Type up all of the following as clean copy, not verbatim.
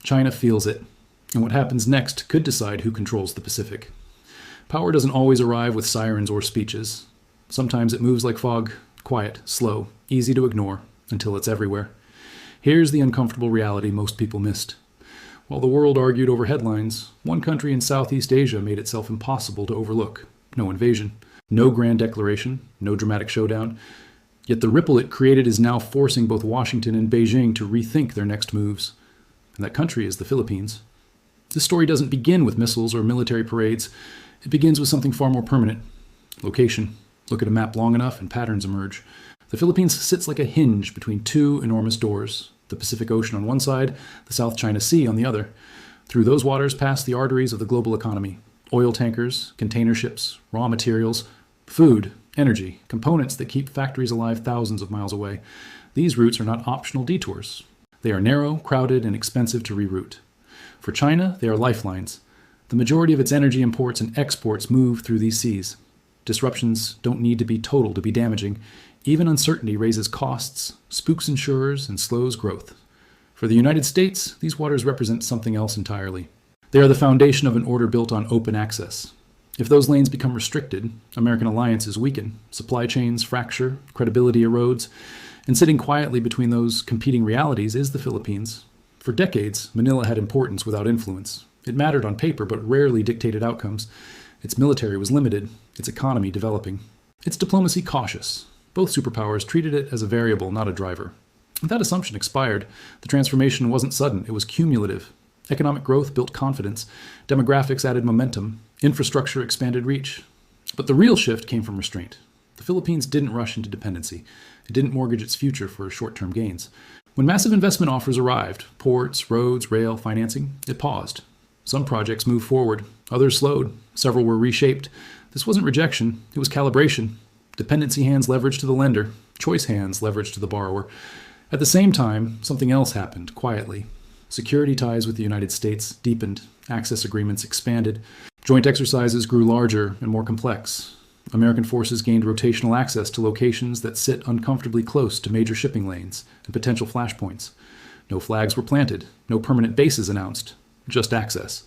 China feels it, and what happens next could decide who controls the Pacific. Power doesn't always arrive with sirens or speeches. Sometimes it moves like fog, quiet, slow, easy to ignore, until it's everywhere. Here's the uncomfortable reality most people missed. While the world argued over headlines, one country in Southeast Asia made itself impossible to overlook. No invasion, no grand declaration, no dramatic showdown. Yet the ripple it created is now forcing both Washington and Beijing to rethink their next moves. And that country is the Philippines. This story doesn't begin with missiles or military parades. It begins with something far more permanent. Location. Look at a map long enough and patterns emerge. The Philippines sits like a hinge between two enormous doors. The Pacific Ocean on one side, the South China Sea on the other. Through those waters pass the arteries of the global economy. Oil tankers, container ships, raw materials, food, energy, components that keep factories alive thousands of miles away. These routes are not optional detours. They are narrow, crowded, and expensive to reroute. For China, they are lifelines. The majority of its energy imports and exports move through these seas. Disruptions don't need to be total to be damaging. Even uncertainty raises costs, spooks insurers, and slows growth. For the United States, these waters represent something else entirely. They are the foundation of an order built on open access. If those lanes become restricted, American alliances weaken, supply chains fracture, credibility erodes, and sitting quietly between those competing realities is the Philippines. For decades, Manila had importance without influence. It mattered on paper, but rarely dictated outcomes. Its military was limited, its economy developing. Its diplomacy cautious. Both superpowers treated it as a variable, not a driver. That assumption expired. The transformation wasn't sudden, it was cumulative. Economic growth built confidence. Demographics added momentum. Infrastructure expanded reach. But the real shift came from restraint. The Philippines didn't rush into dependency. It didn't mortgage its future for short-term gains. When massive investment offers arrived, ports, roads, rail, financing, it paused. Some projects moved forward. Others slowed. Several were reshaped. This wasn't rejection. It was calibration. Dependency hands leveraged to the lender. Choice hands leveraged to the borrower. At the same time, something else happened, quietly. Security ties with the United States deepened. Access agreements expanded. Joint exercises grew larger and more complex. American forces gained rotational access to locations that sit uncomfortably close to major shipping lanes and potential flashpoints. No flags were planted. No permanent bases announced. Just access.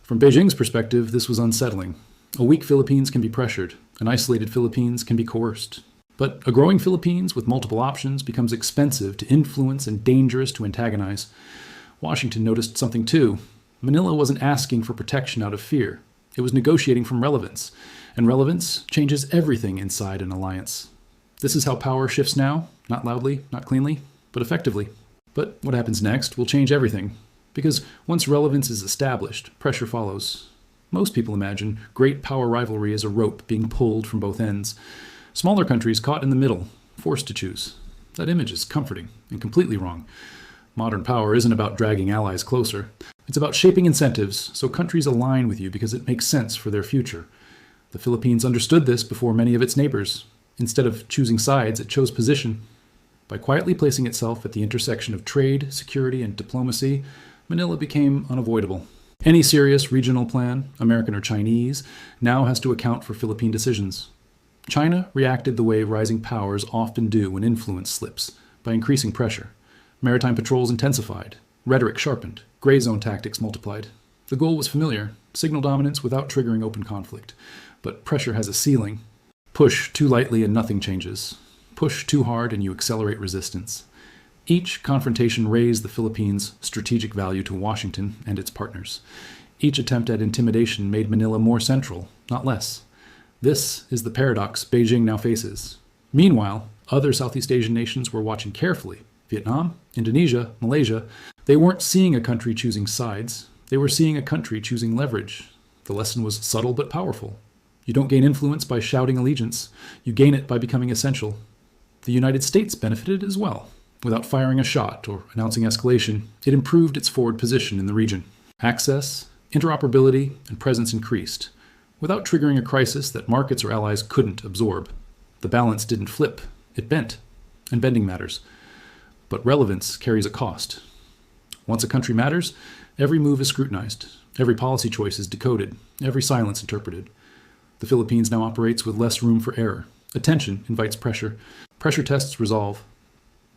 From Beijing's perspective, this was unsettling. A weak Philippines can be pressured. An isolated Philippines can be coerced. But a growing Philippines with multiple options becomes expensive to influence and dangerous to antagonize. Washington noticed something too. Manila wasn't asking for protection out of fear. It was negotiating from relevance. And relevance changes everything inside an alliance. This is how power shifts now, not loudly, not cleanly, but effectively. But what happens next will change everything. Because once relevance is established, pressure follows. Most people imagine great power rivalry as a rope being pulled from both ends. Smaller countries caught in the middle, forced to choose. That image is comforting and completely wrong. Modern power isn't about dragging allies closer. It's about shaping incentives so countries align with you because it makes sense for their future. The Philippines understood this before many of its neighbors. Instead of choosing sides, it chose position. By quietly placing itself at the intersection of trade, security, and diplomacy, Manila became unavoidable. Any serious regional plan, American or Chinese, now has to account for Philippine decisions. China reacted the way rising powers often do when influence slips, by increasing pressure. Maritime patrols intensified, rhetoric sharpened, gray zone tactics multiplied. The goal was familiar, signal dominance without triggering open conflict. But pressure has a ceiling. Push too lightly and nothing changes. Push too hard and you accelerate resistance. Each confrontation raised the Philippines' strategic value to Washington and its partners. Each attempt at intimidation made Manila more central, not less. This is the paradox Beijing now faces. Meanwhile, other Southeast Asian nations were watching carefully. Vietnam, Indonesia, Malaysia. They weren't seeing a country choosing sides. They were seeing a country choosing leverage. The lesson was subtle but powerful. You don't gain influence by shouting allegiance. You gain it by becoming essential. The United States benefited as well. Without firing a shot or announcing escalation, it improved its forward position in the region. Access, interoperability, and presence increased, without triggering a crisis that markets or allies couldn't absorb. The balance didn't flip, it bent, and bending matters. But relevance carries a cost. Once a country matters, every move is scrutinized, every policy choice is decoded, every silence interpreted. The Philippines now operates with less room for error. Attention invites pressure. Pressure tests resolve.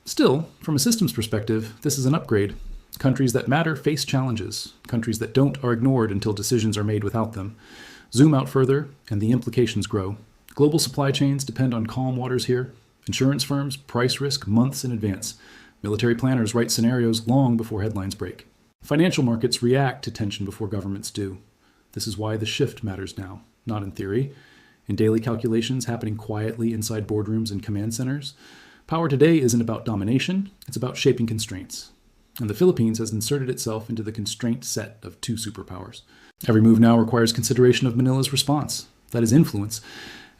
Still, from a systems perspective, this is an upgrade. Countries that matter face challenges. Countries that don't are ignored until decisions are made without them. Zoom out further, and the implications grow. Global supply chains depend on calm waters here. Insurance firms price risk months in advance. Military planners write scenarios long before headlines break. Financial markets react to tension before governments do. This is why the shift matters now, not in theory. In daily calculations happening quietly inside boardrooms and command centers, power today isn't about domination, it's about shaping constraints. And the Philippines has inserted itself into the constraint set of two superpowers. Every move now requires consideration of Manila's response, that is influence.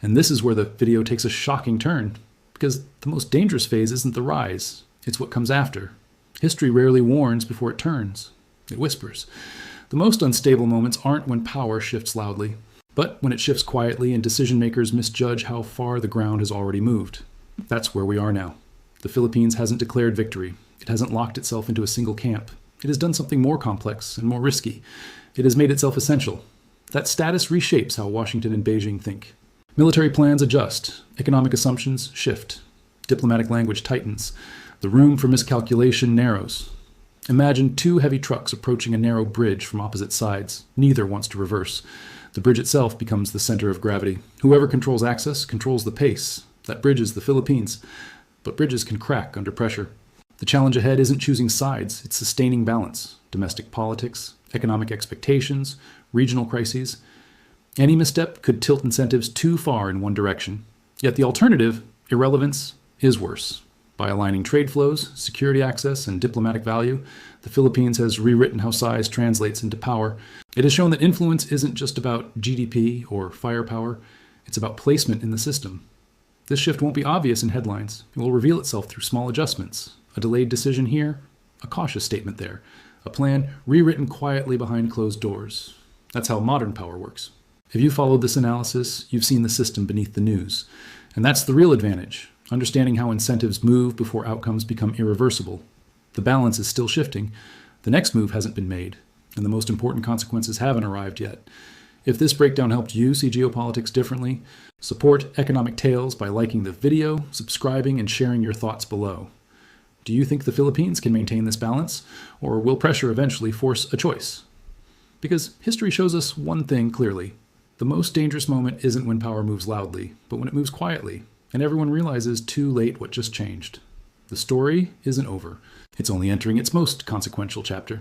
And this is where the video takes a shocking turn, because the most dangerous phase isn't the rise, it's what comes after. History rarely warns before it turns. It whispers. The most unstable moments aren't when power shifts loudly, but when it shifts quietly and decision makers misjudge how far the ground has already moved. That's where we are now. The Philippines hasn't declared victory. It hasn't locked itself into a single camp. It has done something more complex and more risky. It has made itself essential. That status reshapes how Washington and Beijing think. Military plans adjust. Economic assumptions shift. Diplomatic language tightens. The room for miscalculation narrows. Imagine two heavy trucks approaching a narrow bridge from opposite sides. Neither wants to reverse. The bridge itself becomes the center of gravity. Whoever controls access controls the pace. That bridge is the Philippines. But bridges can crack under pressure. The challenge ahead isn't choosing sides, it's sustaining balance. Domestic politics, economic expectations, regional crises. Any misstep could tilt incentives too far in one direction. Yet the alternative, irrelevance, is worse. By aligning trade flows, security access, and diplomatic value, the Philippines has rewritten how size translates into power. It has shown that influence isn't just about GDP or firepower, it's about placement in the system. This shift won't be obvious in headlines. It will reveal itself through small adjustments. A delayed decision here, a cautious statement there. A plan rewritten quietly behind closed doors. That's how modern power works. If you followed this analysis, you've seen the system beneath the news. And that's the real advantage, understanding how incentives move before outcomes become irreversible. The balance is still shifting. The next move hasn't been made, and the most important consequences haven't arrived yet. If this breakdown helped you see geopolitics differently, support Economic Tales by liking the video, subscribing, and sharing your thoughts below. Do you think the Philippines can maintain this balance, or will pressure eventually force a choice? Because history shows us one thing clearly. The most dangerous moment isn't when power moves loudly, but when it moves quietly, and everyone realizes too late what just changed. The story isn't over. It's only entering its most consequential chapter.